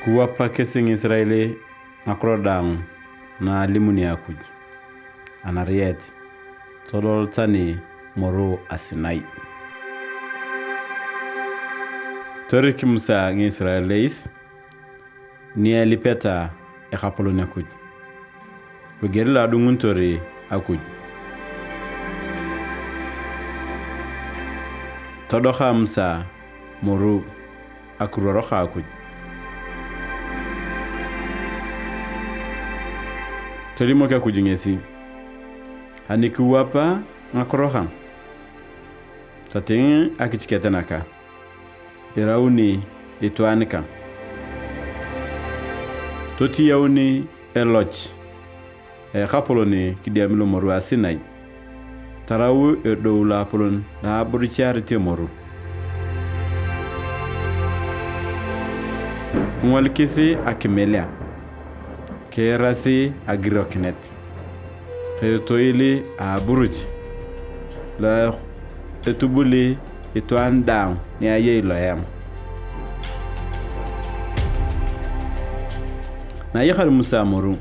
Kuwapa kesing Israeli makrodang na limuni akuj anariet tolol tani moro asinai torik Musa ng Israelis ni alipeta ekapolon akuj begerla dungun tori akuj todoka Musa moro akuroroka akuj Terimo ka kujingesi hanikuwapa ngakorohan tating akichiketanaka irauni itwanika toti yauni eloch kapoloni kidiamilo moru asinai tarawu edowla polon da burichari temoru ngwalkisi akimelia kerasi agiroknet toili a buruj la etubuli itwan down ni aye loyam na yakhar Musa moru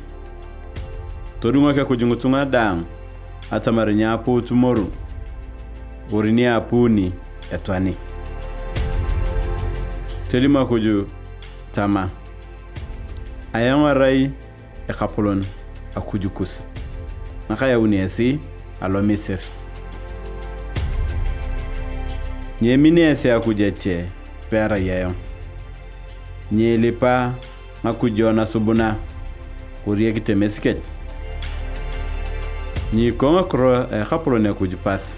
todunga ka kujungutunga down atamar nyapo tumoru borini apuni etwani telima kuju tama ayangarai ekapolon akujukus nakaya uniesi alo Misir nyeminiesi akujeche pera yayo nyelipa akujona subuna kuriye kitemesket konga kro ekapolon akujupas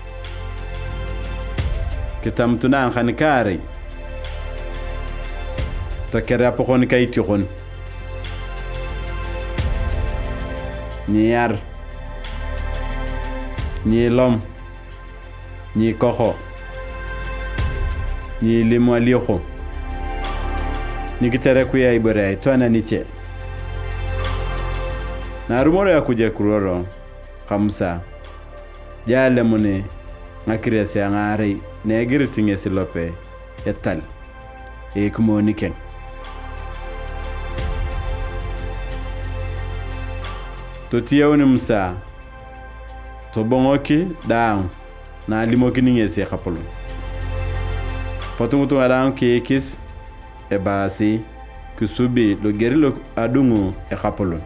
kitamtuna ankanikari tokere apokon kaitikon Niar ni lom ni koko ni limwaliko ni kitere kuya ibore twana niche na rumoro ya kuje kuroro kamsa jale mune ngakiresi ngari ne girtinge silope etal kumoniken totiyawni Musa to bongoki daang na limoki ningesi kapolon potungutu alang kekis ebasi kusubi lo gerilo adungu kapolon